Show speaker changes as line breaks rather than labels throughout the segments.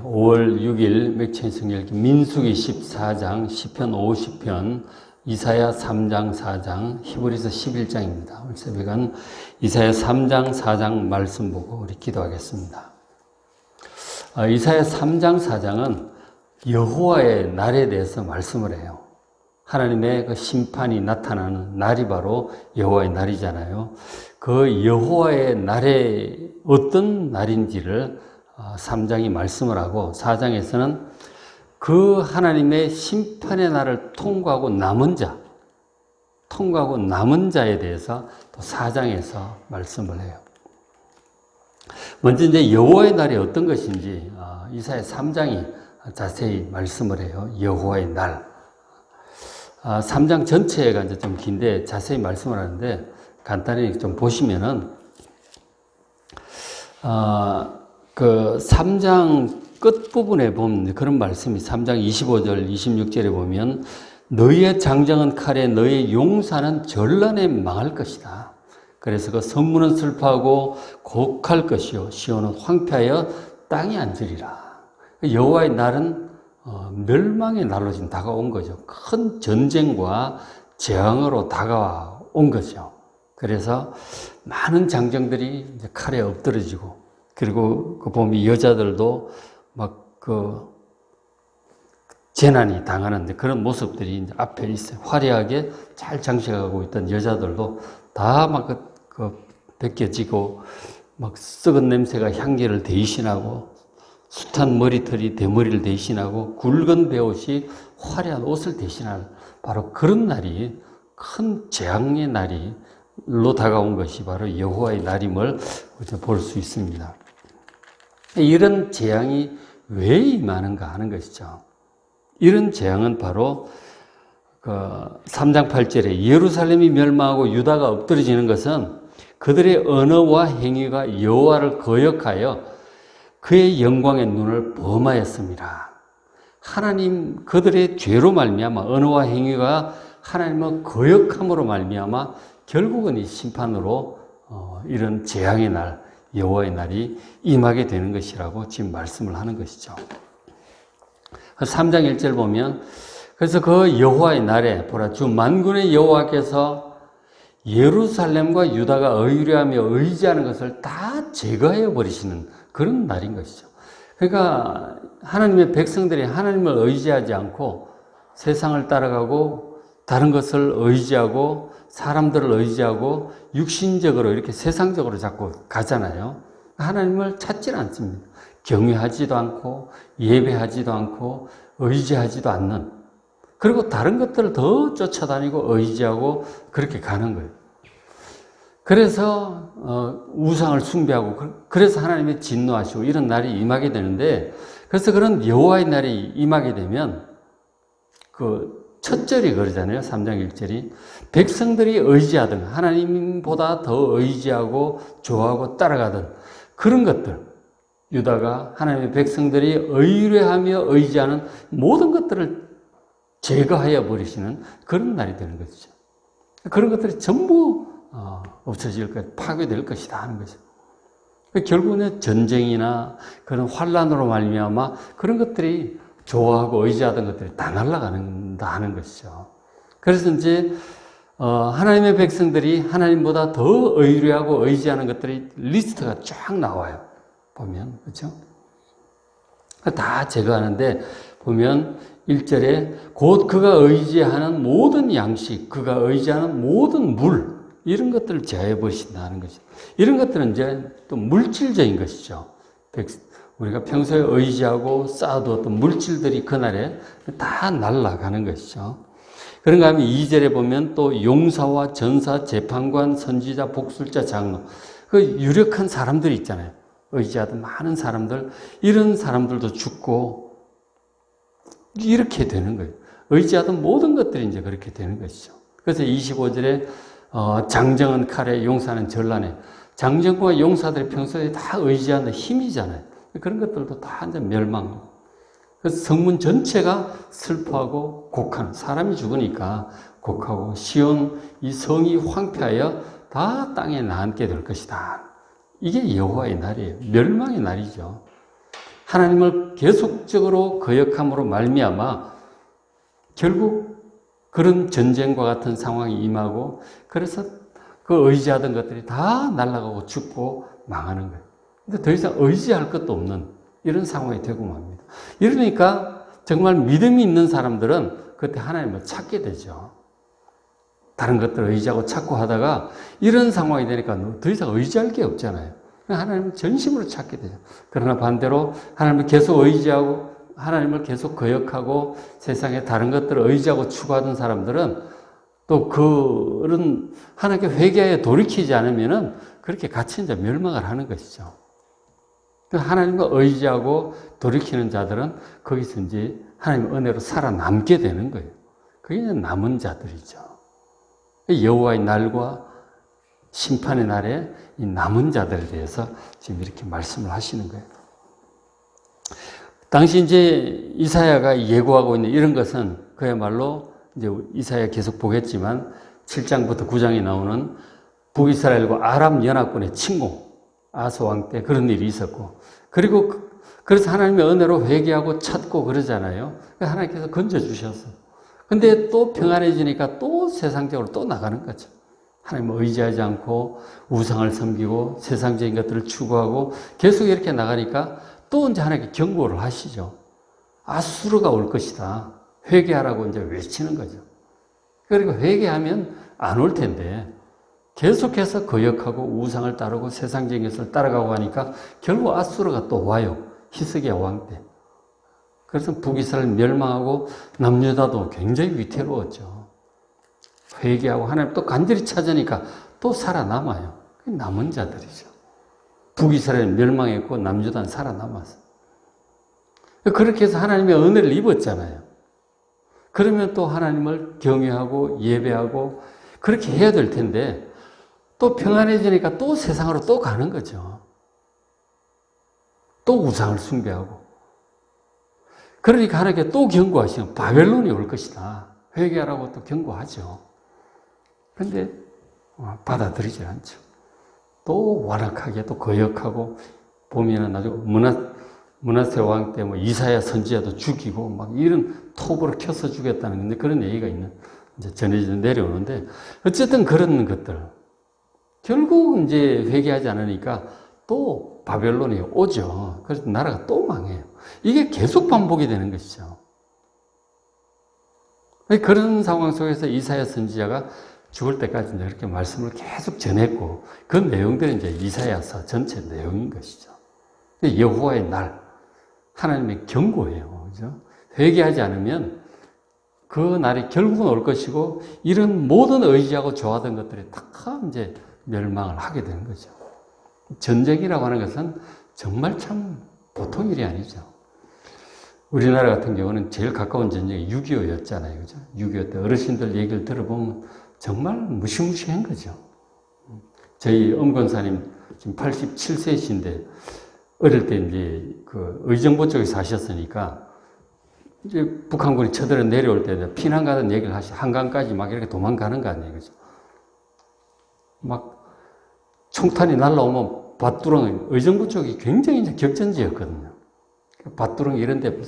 5월 6일 맥체인성열기 민수기 14장, 시편 50편, 이사야 3장 4장, 히브리서 11장입니다. 오늘 새벽은 이사야 3장 4장 말씀 보고 우리 기도하겠습니다. 이사야 3장 4장은 여호와의 날에 대해서 말씀을 해요. 하나님의 그 심판이 나타나는 날이 바로 여호와의 날이잖아요. 그 여호와의 날에 어떤 날인지를 3장이 말씀을 하고 4장에서는 그 하나님의 심판의 날을 통과하고 남은 자에 대해서 또 4장에서 말씀을 해요. 먼저 이제 여호와의 날이 어떤 것인지 이사야 3장이 자세히 말씀을 해요. 여호와의 날. 3장 전체가 이제 좀 긴데 자세히 말씀을 하는데 간단히 좀 보시면은 그 3장 끝부분에 보면 그런 말씀이 3장 25절, 26절에 보면 너희의 장정은 칼에 너희의 용사는 전란에 망할 것이다. 그래서 그 성문은 슬퍼하고 곡할 것이요 시온은 황폐하여 땅이 앉으리라. 여호와의 날은 멸망의 날로 지금 다가온 거죠. 큰 전쟁과 재앙으로 다가온 거죠. 그래서 많은 장정들이 이제 칼에 엎드러지고 그리고 그 보면 여자들도 막 그 재난이 당하는데 그런 모습들이 이제 앞에 있어요. 화려하게 잘 장식하고 있던 여자들도 다 막 벗겨지고 막 썩은 냄새가 향기를 대신하고 숱한 머리털이 대머리를 대신하고 굵은 베옷이 화려한 옷을 대신하는 바로 그런 날이 큰 재앙의 날로 다가온 것이 바로 여호와의 날임을 볼 수 있습니다. 이런 재앙이 왜 임하는가 하는 것이죠. 이런 재앙은 바로 그 3장 8절에 예루살렘이 멸망하고 유다가 엎드러지는 것은 그들의 언어와 행위가 여호와를 거역하여 그의 영광의 눈을 범하였습니다. 하나님 그들의 죄로 말미암아 언어와 행위가 하나님을 거역함으로 말미암아 결국은 이 심판으로 이런 재앙의 날 여호와의 날이 임하게 되는 것이라고 지금 말씀을 하는 것이죠. 3장 1절 보면 그래서 그 여호와의 날에 보라 주 만군의 여호와께서 예루살렘과 유다가 의뢰하며 의지하는 것을 다 제거해 버리시는 그런 날인 것이죠. 그러니까 하나님의 백성들이 하나님을 의지하지 않고 세상을 따라가고 다른 것을 의지하고 사람들을 의지하고 육신적으로 이렇게 세상적으로 자꾸 가잖아요. 하나님을 찾지는 않습니다. 경외하지도 않고 예배하지도 않고 의지하지도 않는 그리고 다른 것들을 더 쫓아다니고 의지하고 그렇게 가는 거예요. 그래서 우상을 숭배하고 그래서 하나님이 진노하시고 이런 날이 임하게 되는데 그래서 그런 여호와의 날이 임하게 되면 그 첫 절이 그러잖아요. 3장 1절이 백성들이 의지하던 하나님보다 더 의지하고 좋아하고 따라가던 그런 것들 유다가 하나님의 백성들이 의뢰하며 의지하는 모든 것들을 제거하여 버리시는 그런 날이 되는 것이죠. 그런 것들이 전부 없어질 것, 파괴될 것이다 하는 거죠. 결국은 전쟁이나 그런 환란으로 말미암아 그런 것들이 좋아하고 의지하던 것들이 다 날아가는다 하는 것이죠. 그래서 이제 하나님의 백성들이 하나님보다 더 의뢰하고 의지하는 것들이 리스트가 쫙 나와요. 보면 그렇죠? 다 제거하는데 보면 1절에 곧 그가 의지하는 모든 양식, 그가 의지하는 모든 물 이런 것들을 제하여 버리신다는 것이죠. 이런 것들은 이제 또 물질적인 것이죠. 우리가 평소에 의지하고 쌓아두었던 물질들이 그날에 다 날아가는 것이죠. 그런가 하면 2절에 보면 또 용사와 전사, 재판관, 선지자, 복술자, 장로 그 유력한 사람들이 있잖아요. 의지하던 많은 사람들 이런 사람들도 죽고 이렇게 되는 거예요. 의지하던 모든 것들이 이제 그렇게 되는 것이죠. 그래서 25절에 장정은 칼에 용사는 전란에 장정과 용사들이 평소에 다 의지하는 힘이잖아요. 그런 것들도 다 이제 멸망하고 그래서 성문 전체가 슬퍼하고 곡하는 사람이 죽으니까 곡하고 시온 이 성이 황폐하여 다 땅에 나앉게 될 것이다. 이게 여호와의 날이에요. 멸망의 날이죠. 하나님을 계속적으로 거역함으로 말미암아 결국 그런 전쟁과 같은 상황이 임하고, 그래서 그 의지하던 것들이 다 날아가고 죽고 망하는 거예요. 근데 더 이상 의지할 것도 없는 이런 상황이 되고 맙니다. 이러니까 정말 믿음이 있는 사람들은 그때 하나님을 찾게 되죠. 다른 것들을 의지하고 찾고 하다가 이런 상황이 되니까 더 이상 의지할 게 없잖아요. 하나님을 전심으로 찾게 되죠. 그러나 반대로 하나님을 계속 의지하고 하나님을 계속 거역하고 세상에 다른 것들을 의지하고 추구하던 사람들은 또 그런 하나님께 회개하여 돌이키지 않으면은 그렇게 같이 이제 멸망을 하는 것이죠. 하나님을 의지하고 돌이키는 자들은 거기서 이제 하나님의 은혜로 살아남게 되는 거예요. 그게 이제 남은 자들이죠. 여호와의 날과 심판의 날에 이 남은 자들에 대해서 지금 이렇게 말씀을 하시는 거예요. 당시 이제 이사야가 예고하고 있는 이런 것은 그야말로 이제 이사야 계속 보겠지만 7장부터 9장에 나오는 북이스라엘과 아람 연합군의 침공, 아소 왕 때 그런 일이 있었고, 그리고 그래서 하나님의 은혜로 회개하고 찾고 그러잖아요. 하나님께서 건져주셨어요. 근데 또 평안해지니까 또 세상적으로 또 나가는 거죠. 하나님을 의지하지 않고 우상을 섬기고 세상적인 것들을 추구하고 계속 이렇게 나가니까 또 이제 하나님께 경고를 하시죠. 아수르가 올 것이다. 회개하라고 이제 외치는 거죠. 그리고 회개하면 안 올 텐데 계속해서 거역하고 우상을 따르고 세상적인 것을 따라가고 하니까 결국 아수르가 또 와요. 히스기야 왕 때. 그래서 북이스라엘 멸망하고 남유다도 굉장히 위태로웠죠. 회개하고 하나님 또 간절히 찾으니까 또 살아남아요. 남은 자들이죠. 북이스라엘 멸망했고 남유다는 살아남았어요. 그렇게 해서 하나님의 은혜를 입었잖아요. 그러면 또 하나님을 경외하고 예배하고 그렇게 해야 될 텐데 또 평안해지니까 또 세상으로 또 가는 거죠. 또 우상을 숭배하고. 그러니까 하나님께 또 경고하시면 바벨론이 올 것이다. 회개하라고 또 경고하죠. 그런데 받아들이지 않죠. 또 완악하게 또 거역하고 보면은 아주 문하세 왕 때 뭐 이사야 선지자도 죽이고 막 이런 톱으로 켜서 죽였다는 건데 그런 얘기가 있는 이제 전해져 내려오는데 어쨌든 그런 것들 결국 이제 회개하지 않으니까 또 바벨론이 오죠. 그래서 나라가 또 망해요. 이게 계속 반복이 되는 것이죠. 그런 상황 속에서 이사야 선지자가 죽을 때까지 이렇게 말씀을 계속 전했고 그 내용들이 이제 이사야서 전체 내용인 것이죠. 여호와의 날, 하나님의 경고예요. 그죠? 회개하지 않으면 그 날이 결국은 올 것이고 이런 모든 의지하고 좋아하던 것들이 다 이제 멸망을 하게 되는 거죠. 전쟁이라고 하는 것은 정말 참 보통 일이 아니죠. 우리나라 같은 경우는 제일 가까운 전쟁이 6.25였잖아요. 그죠? 6.25 때 어르신들 얘기를 들어보면 정말 무시무시한 거죠. 저희 엄권사님 지금 87세이신데 어릴 때 이제 그 의정부 쪽에 사셨으니까 이제 북한군이 쳐들어 내려올 때 피난 가던 얘기를 한강까지 막 이렇게 도망가는 거 아니에요. 그죠? 막 총탄이 날라오면 밭두렁, 의정부 쪽이 굉장히 이제 격전지였거든요. 밭두렁 이런 데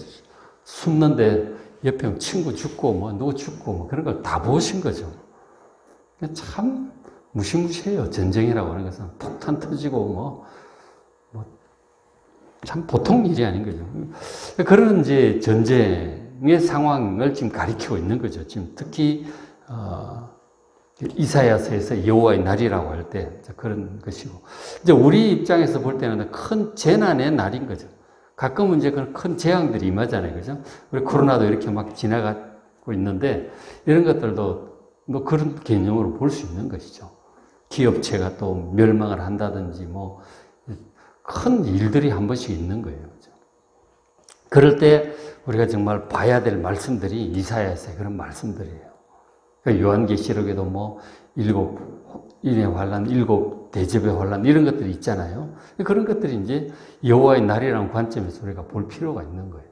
숨는데 옆에 친구 죽고 뭐 누구 죽고 뭐 그런 걸 다 보신 거죠. 참 무시무시해요. 전쟁이라고 하는 것은 폭탄 터지고 뭐 참 보통 일이 아닌 거죠. 그런 이제 전쟁의 상황을 지금 가리키고 있는 거죠. 지금 특히 이사야서에서 여호와의 날이라고 할 때 그런 것이고 이제 우리 입장에서 볼 때는 큰 재난의 날인 거죠. 가끔은 이제 큰 재앙들이 임하잖아요, 그죠? 우리 코로나도 이렇게 막 지나가고 있는데 이런 것들도 뭐 그런 개념으로 볼 수 있는 것이죠. 기업체가 또 멸망을 한다든지 뭐 큰 일들이 한 번씩 있는 거예요. 그죠? 그럴 때 우리가 정말 봐야 될 말씀들이 이사야서의 그런 말씀들이에요. 그러니까 요한계시록에도 뭐 7인의 환란, 7대접의 환란 이런 것들이 있잖아요. 그런 것들이 이제 여호와의 날이라는 관점에서 우리가 볼 필요가 있는 거예요.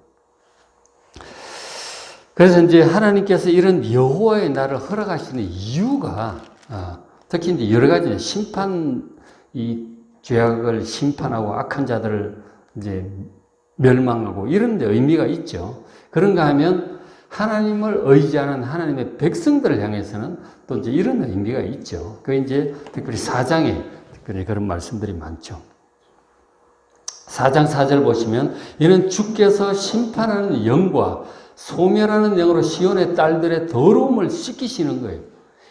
그래서 이제 하나님께서 이런 여호와의 날을 허락하시는 이유가 특히 이제 여러 가지 심판, 이 죄악을 심판하고 악한 자들을 이제 멸망하고 이런 데 의미가 있죠. 그런가 하면 하나님을 의지하는 하나님의 백성들을 향해서는 또 이제 이런 의미가 있죠. 그 이제 특별히 4장에 특별히 그런 말씀들이 많죠. 4장 4절 보시면 이는 주께서 심판하는 영과 소멸하는 영으로 시온의 딸들의 더러움을 씻기시는 거예요.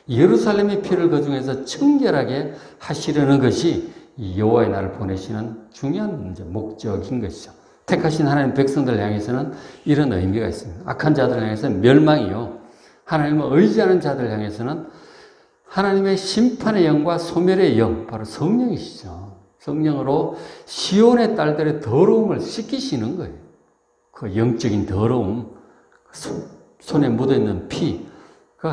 예루살렘의 피를 그 중에서 청결하게 하시려는 것이 이 여호와의 날을 보내시는 중요한 이제 목적인 것이죠. 택하신 하나님 백성들 향해서는 이런 의미가 있습니다. 악한 자들 향해서는 멸망이요. 하나님을 의지하는 자들 향해서는 하나님의 심판의 영과 소멸의 영, 바로 성령이시죠. 성령으로 시온의 딸들의 더러움을 씻기시는 거예요. 그 영적인 더러움, 손에 묻어있는 피, 그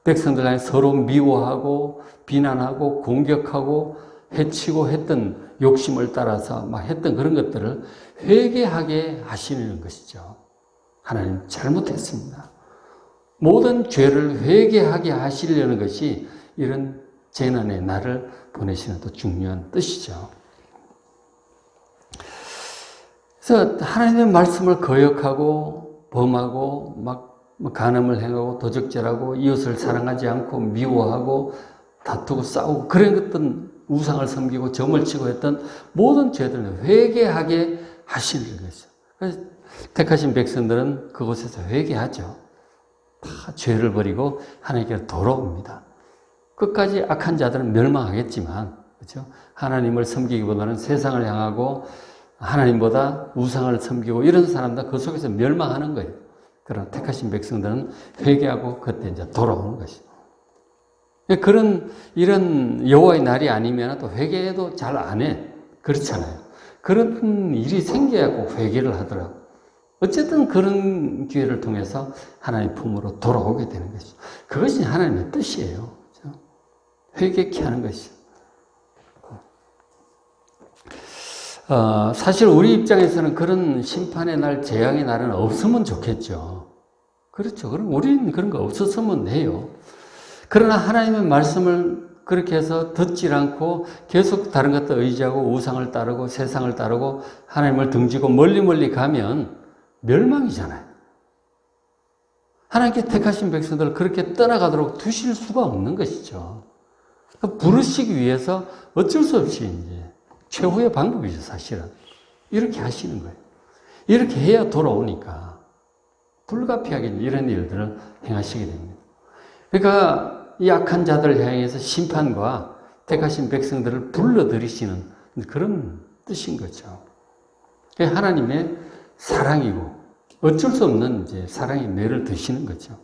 백성들 안에 서로 미워하고 비난하고 공격하고 해치고 했던 욕심을 따라서 막 했던 그런 것들을 회개하게 하시는 것이죠. 하나님 잘못했습니다. 모든 죄를 회개하게 하시려는 것이 이런 재난의 날을 보내시는 또 중요한 뜻이죠. 그래서 하나님의 말씀을 거역하고 범하고 막 간음을 행하고 도적질하고 이웃을 사랑하지 않고 미워하고 다투고 싸우고 그런 것들은 우상을 섬기고 점을 치고 했던 모든 죄들은 회개하게 하시는 것이죠. 그래서 택하신 백성들은 그곳에서 회개하죠. 다 죄를 버리고 하나님께로 돌아옵니다. 끝까지 악한 자들은 멸망하겠지만, 그렇죠? 하나님을 섬기기보다는 세상을 향하고 하나님보다 우상을 섬기고 이런 사람들 그 속에서 멸망하는 거예요. 그러나 택하신 백성들은 회개하고 그때 이제 돌아오는 것이죠. 그런 이런 여호와의 날이 아니면 또 회개도 잘 안 해. 그렇잖아요. 그런 일이 생겨야 꼭 회개를 하더라고. 어쨌든 그런 기회를 통해서 하나님 품으로 돌아오게 되는 것이죠. 그것이 하나님의 뜻이에요. 그렇죠? 회개케 하는 것이죠. 사실 우리 입장에서는 그런 심판의 날, 재앙의 날은 없으면 좋겠죠. 그렇죠. 그럼 우리는 그런 거 없었으면 해요. 그러나 하나님의 말씀을 그렇게 해서 듣질 않고 계속 다른 것들 의지하고 우상을 따르고 세상을 따르고 하나님을 등지고 멀리 가면 멸망이잖아요. 하나님께 택하신 백성들을 그렇게 떠나가도록 두실 수가 없는 것이죠. 부르시기 위해서 어쩔 수 없이 이제 최후의 방법이죠, 사실은. 이렇게 하시는 거예요. 이렇게 해야 돌아오니까 불가피하게 이런 일들을 행하시게 됩니다. 그러니까 이 악한 자들을 향해서 심판과 택하신 백성들을 불러들이시는 그런 뜻인 거죠. 하나님의 사랑이고 어쩔 수 없는 이제 사랑의 매를 드시는 거죠.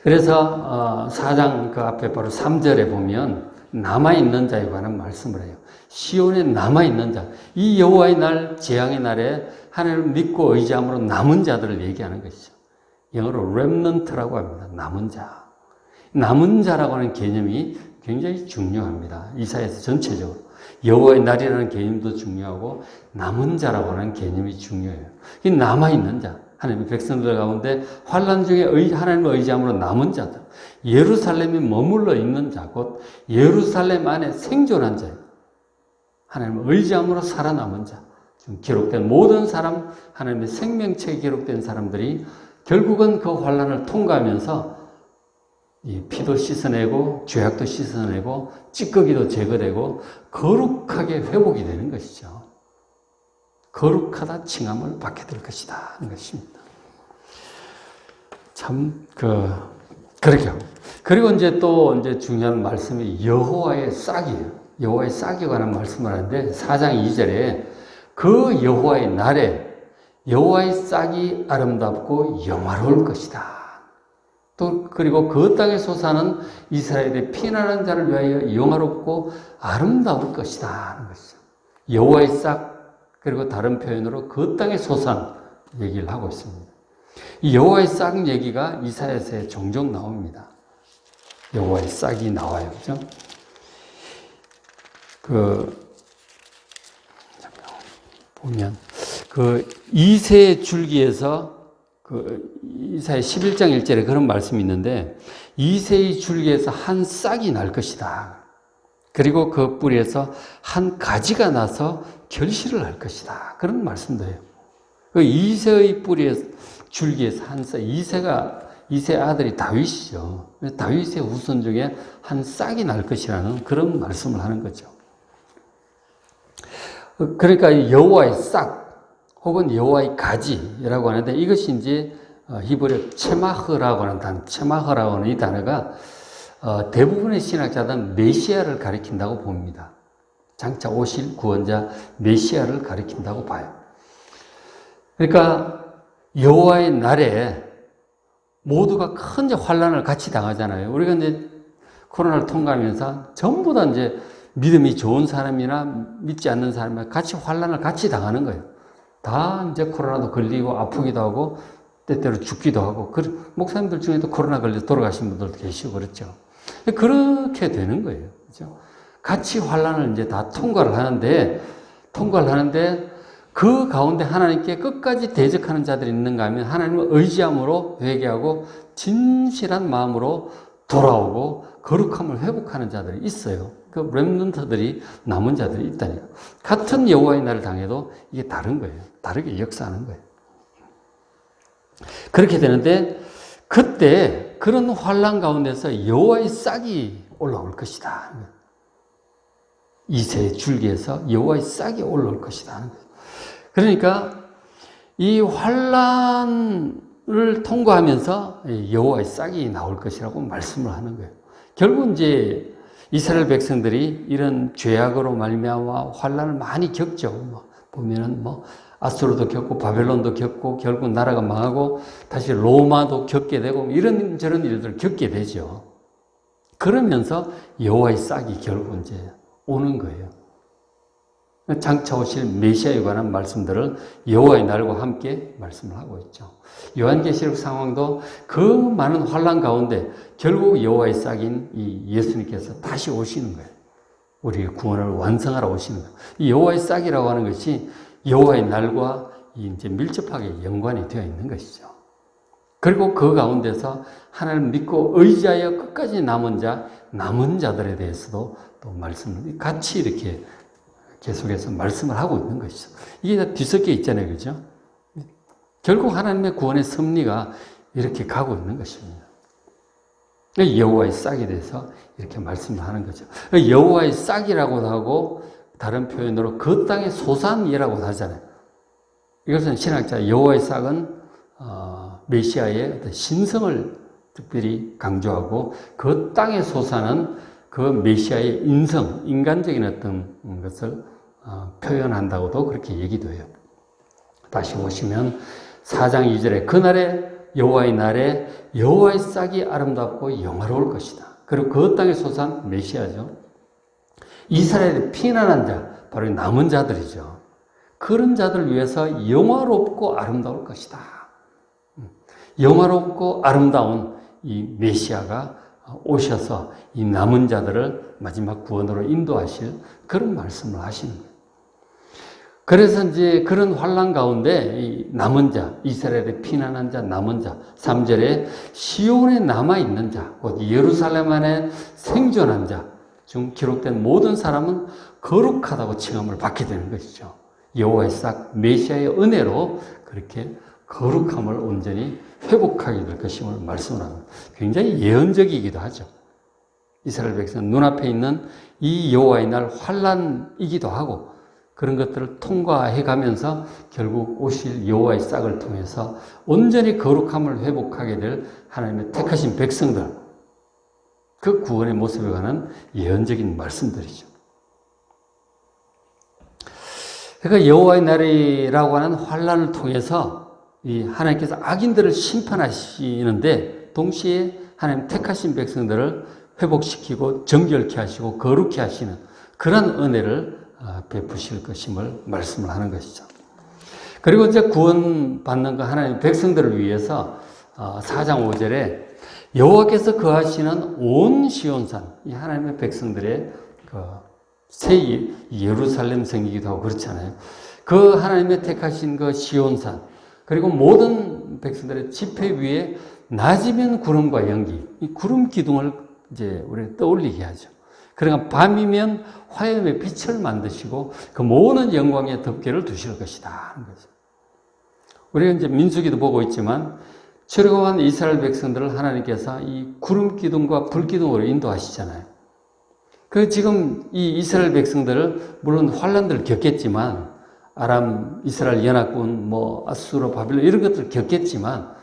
그래서 4장 그 앞에 바로 3절에 보면 남아있는 자에 관한 말씀을 해요. 시온에 남아있는 자, 이 여호와의 날, 재앙의 날에 하나님을 믿고 의지함으로 남은 자들을 얘기하는 것이죠. 영어로 remnant라고 합니다. 남은 자. 남은 자라고 하는 개념이 굉장히 중요합니다. 이사야서 전체적으로. 여호와의 날이라는 개념도 중요하고 남은 자라고 하는 개념이 중요해요. 이 남아있는 자, 하나님의 백성들 가운데 환난 중에 하나님을 의지함으로 남은 자들, 예루살렘에 머물러 있는 자, 곧 예루살렘 안에 생존한 자예요. 하나님을 의지함으로 살아남은 자, 지금 기록된 모든 사람, 하나님의 생명체에 기록된 사람들이 결국은 그 환난을 통과하면서 이 피도 씻어내고 죄악도 씻어내고 찌꺼기도 제거되고 거룩하게 회복이 되는 것이죠. 거룩하다 칭함을 받게 될 것이다 하는 것입니다. 참 그렇게 하고 그리고 이제 또 이제 중요한 말씀이 여호와의 싹이에요. 여호와의 싹에 관한 말씀을 하는데 4장 2절에 그 여호와의 날에 여호와의 싹이 아름답고 영화로울 것이다. 또 그리고 그 땅에 솟아는 이스라엘의 피난하는 자를 위하여 영화롭고 아름다울 것이다 하는 것이죠. 여호와의 싹 그리고 다른 표현으로 그 땅에 솟아 얘기를 하고 있습니다. 이 여호와의 싹 얘기가 이사야서에 종종 나옵니다. 여호와의 싹이 나와요, 그죠? 보면 이새의 줄기에서 이사야 11장 1절에 그런 말씀이 있는데 이새의 줄기에서 한 싹이 날 것이다. 그리고 그 뿌리에서 한 가지가 나서 결실을 할 것이다. 그런 말씀도 해요. 그 이새의 뿌리에 줄기에서 한 싹, 이새 아들이 다윗이죠. 다윗의 후손 중에 한 싹이 날 것이라는 그런 말씀을 하는 거죠. 그러니까 여호와의 싹 혹은 여호와의 가지라고 하는데 이것이 이제 히브리어 체마흐라고 하는 이 단어가 대부분의 신학자들은 메시아를 가리킨다고 봅니다. 장차 오실 구원자 메시아를 가리킨다고 봐요. 그러니까 여호와의 날에 모두가 큰 이제 환란을 같이 당하잖아요. 우리가 이제 코로나를 통과하면서 전부 다 이제 믿음이 좋은 사람이나 믿지 않는 사람이나 같이 환란을 같이 당하는 거예요. 다 이제 코로나도 걸리고 아프기도 하고 때때로 죽기도 하고 목사님들 중에도 코로나 걸려서 돌아가신 분들도 계시고 그렇죠. 그렇게 되는 거예요. 그렇죠? 같이 환란을 이제 다 통과를 하는데 그 가운데 하나님께 끝까지 대적하는 자들이 있는가 하면 하나님을 의지함으로 회개하고 진실한 마음으로 돌아오고 거룩함을 회복하는 자들이 있어요. 그 렘넌트들이 남은 자들이 있다니까. 같은 여호와의 날을 당해도 이게 다른 거예요. 다르게 역사하는 거예요. 그렇게 되는데 그때 그런 환란 가운데서 여호와의 싹이 올라올 것이다. 이새의 줄기에서 여호와의 싹이 올라올 것이다. 그러니까 이 환란을 통과하면서 여호와의 싹이 나올 것이라고 말씀을 하는 거예요. 결국 이제 이스라엘 백성들이 이런 죄악으로 말미암아 환란을 많이 겪죠. 보면은 아수르도 겪고 바벨론도 겪고 결국 나라가 망하고 다시 로마도 겪게 되고 이런저런 일들을 겪게 되죠. 그러면서 여호와의 싹이 결국 이제 오는 거예요. 장차 오실 메시아에 관한 말씀들을 여호와의 날과 함께 말씀을 하고 있죠. 요한계시록 상황도 그 많은 환란 가운데 결국 여호와의 싹인 이 예수님께서 다시 오시는 거예요. 우리의 구원을 완성하러 오시는 거예요. 이 여호와의 싹이라고 하는 것이 여호와의 날과 이제 밀접하게 연관이 되어 있는 것이죠. 그리고 그 가운데서 하나님을 믿고 의지하여 끝까지 남은 자들에 대해서도 또 말씀을 같이 이렇게 계속해서 말씀을 하고 있는 것이죠. 이게 다 뒤섞여 있잖아요. 그죠? 결국 하나님의 구원의 섭리가 이렇게 가고 있는 것입니다. 여호와의 싹에 대해서 이렇게 말씀을 하는 거죠. 여호와의 싹이라고도 하고 다른 표현으로 그 땅의 소산이라고 하잖아요. 이것은 신학자 여호와의 싹은 메시아의 어떤 신성을 특별히 강조하고 그 땅의 소산은 그 메시아의 인간적인 어떤 것을 표현한다고도 그렇게 얘기도 해요. 다시 보시면 4장 2절에 그날에 여호와의 날에 여호와의 싹이 아름답고 영화로울 것이다. 그리고 그 땅의 소산 메시아죠. 이스라엘의 피난한 자, 바로 남은 자들이죠. 그런 자들을 위해서 영화롭고 아름다울 것이다. 영화롭고 아름다운 이 메시아가 오셔서 이 남은 자들을 마지막 구원으로 인도하실 그런 말씀을 하시는 거예요. 그래서 이제 그런 환란 가운데 이 남은 자, 이스라엘의 피난한 자, 남은 자, 3절에 시온에 남아있는 자, 곧 예루살렘 안에 생존한 자 중 기록된 모든 사람은 거룩하다고 칭함을 받게 되는 것이죠. 여호와의 싹, 메시아의 은혜로 그렇게 거룩함을 온전히 회복하게 될 것임을 말씀을 합니다. 굉장히 예언적이기도 하죠. 이스라엘 백성 눈앞에 있는 이 여호와의 날 환란이기도 하고 그런 것들을 통과해 가면서 결국 오실 여호와의 싹을 통해서 온전히 거룩함을 회복하게 될 하나님의 택하신 백성들, 그 구원의 모습에 관한 예언적인 말씀들이죠. 그러니까 여호와의 날이라고 하는 환란을 통해서 이 하나님께서 악인들을 심판하시는데 동시에 하나님 택하신 백성들을 회복시키고 정결케 하시고 거룩케 하시는 그런 은혜를 베푸실 것임을 말씀을 하는 것이죠. 그리고 이제 구원받는 그 하나님 백성들을 위해서 4장 5절에 여호와께서 거하시는 온 시온산, 이 하나님의 백성들의 새 예루살렘 성이기도 하고 그렇잖아요. 그 하나님의 택하신 그 시온산, 그리고 모든 백성들의 지폐 위에 낮이면 구름과 연기, 이 구름 기둥을 이제 우리가 떠올리게 하죠. 그러니까 밤이면 화염의 빛을 만드시고 그 모든 영광의 덮개를 두실 것이다 하는 거죠. 우리가 이제 민수기도 보고 있지만 출애굽한 이스라엘 백성들을 하나님께서 이 구름 기둥과 불 기둥으로 인도하시잖아요. 그 지금 이 이스라엘 백성들을 물론 환란들을 겪겠지만 아람, 이스라엘 연합군, 아수르, 바빌론 이런 것들을 겪겠지만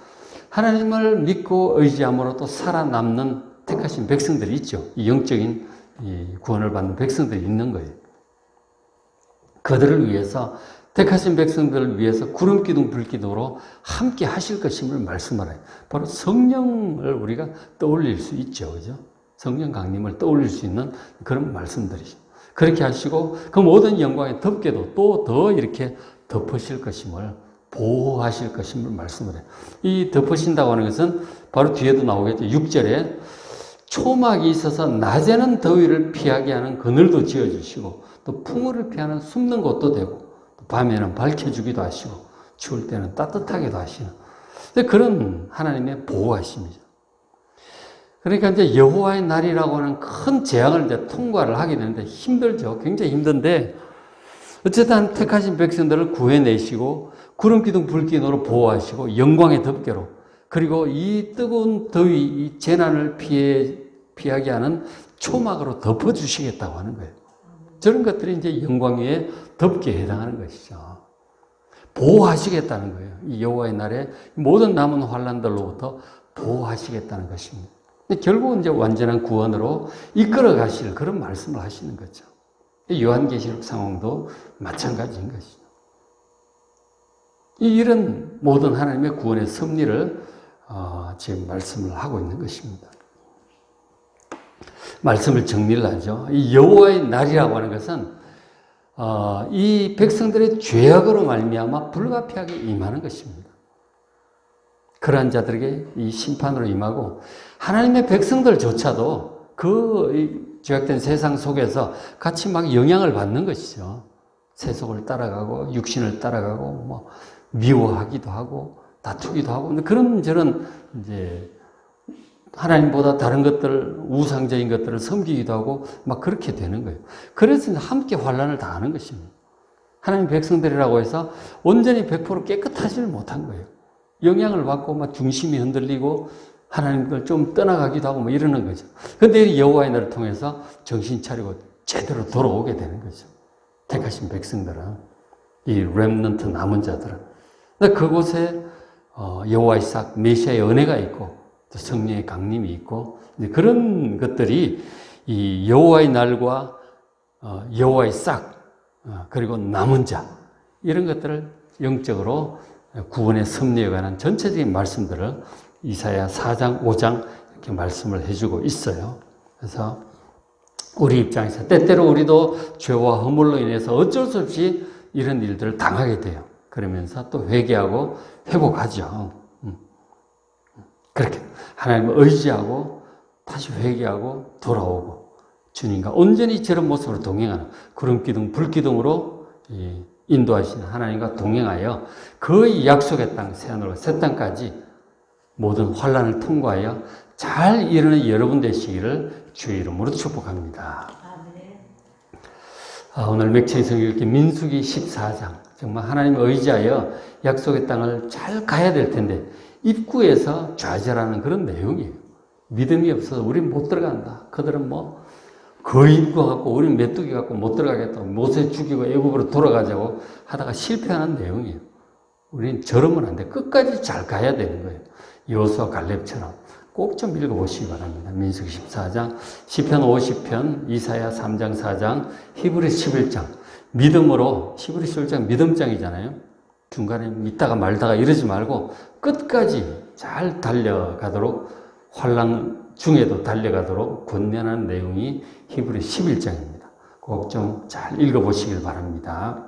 하나님을 믿고 의지함으로 또 살아남는 택하신 백성들이 있죠. 이 영적인 구원을 받는 백성들이 있는 거예요. 그들을 위해서 택하신 백성들을 위해서 구름 기둥, 불 기둥으로 함께 하실 것임을 말씀을 해요. 바로 성령을 우리가 떠올릴 수 있죠, 그죠? 성령 강림을 떠올릴 수 있는 그런 말씀들이죠. 그렇게 하시고 그 모든 영광의 덮개도 또 더 이렇게 덮으실 것임을 보호하실 것임을 말씀을 해요. 이 덮으신다고 하는 것은 바로 뒤에도 나오겠죠. 6절에 초막이 있어서 낮에는 더위를 피하게 하는 그늘도 지어주시고 또 풍우를 피하는 숨는 곳도 되고 또 밤에는 밝혀주기도 하시고 추울 때는 따뜻하게도 하시는 그런 하나님의 보호하심이죠. 그러니까 이제 여호와의 날이라고 하는 큰 재앙을 이제 통과를 하게 되는데 힘들죠. 굉장히 힘든데 어쨌든 택하신 백성들을 구해내시고 구름 기둥 불 기둥으로 보호하시고 영광의 덮개로 그리고 이 뜨거운 더위 이 재난을 피하게 하는 초막으로 덮어주시겠다고 하는 거예요. 저런 것들이 이제 영광 위에 덮개에 해당하는 것이죠. 보호하시겠다는 거예요. 이 여호와의 날에 모든 남은 환란들로부터 보호하시겠다는 것입니다. 근데 결국은 이제 완전한 구원으로 이끌어 가실 그런 말씀을 하시는 거죠. 요한계시록 상황도 마찬가지인 것이죠. 이런 모든 하나님의 구원의 섭리를 지금 말씀을 하고 있는 것입니다. 말씀을 정리를 하죠. 이 여호와의 날이라고 하는 것은 이 백성들의 죄악으로 말미암아 불가피하게 임하는 것입니다. 그러한 자들에게 이 심판으로 임하고 하나님의 백성들조차도 그 죄악된 세상 속에서 같이 막 영향을 받는 것이죠. 세속을 따라가고 육신을 따라가고 미워하기도 하고 다투기도 하고 그런저런 이제 하나님보다 다른 것들 우상적인 것들을 섬기기도 하고 막 그렇게 되는 거예요. 그래서 함께 환란을 당하는 것입니다. 하나님 백성들이라고 해서 온전히 100% 깨끗하지를 못한 거예요. 영향을 받고 막 중심이 흔들리고 하나님을 좀 떠나가기도 하고 이러는 거죠. 그런데 여호와의 날을 통해서 정신 차리고 제대로 돌아오게 되는 거죠. 택하신 백성들은 이 렘넌트 남은 자들은 그곳에 여호와의 싹 메시아의 은혜가 있고 또 성령의 강림이 있고 그런 것들이 이 여호와의 날과 여호와의 싹 그리고 남은 자 이런 것들을 영적으로 구원의 섭리에 관한 전체적인 말씀들을 이사야 4장, 5장 이렇게 말씀을 해주고 있어요. 그래서 우리 입장에서 때때로 우리도 죄와 허물로 인해서 어쩔 수 없이 이런 일들을 당하게 돼요. 그러면서 또 회개하고 회복하죠. 그렇게 하나님을 의지하고 다시 회개하고 돌아오고 주님과 온전히 저런 모습으로 동행하는 구름 기둥, 불 기둥으로 인도하시는 하나님과 동행하여 그 약속의 땅, 새하늘과 새 땅까지 모든 환란을 통과하여 잘 이루는 여러분 되시기를 주의 이름으로 축복합니다. 오늘 맥체의 성경 읽기 민수기 14장 정말 하나님을 의지하여 약속의 땅을 잘 가야 될 텐데 입구에서 좌절하는 그런 내용이에요. 믿음이 없어서 우린 못 들어간다. 그들은 그 입구 갖고 우린 메뚜기 갖고 못 들어가겠다고 모세 죽이고 애굽으로 돌아가자고 하다가 실패하는 내용이에요. 우린 저러면 안 돼. 끝까지 잘 가야 되는 거예요. 여호수아 갈렙처럼 꼭 좀 읽어보시기 바랍니다. 민수기 14장, 시편 50편, 이사야 3장, 4장, 히브리서 11장. 믿음으로, 히브리서 11장 믿음장이잖아요. 중간에 있다가 말다가 이러지 말고 끝까지 잘 달려가도록 환난 중에도 달려가도록 권면하는 내용이 히브리서 11장입니다. 꼭 좀 잘 읽어보시길 바랍니다.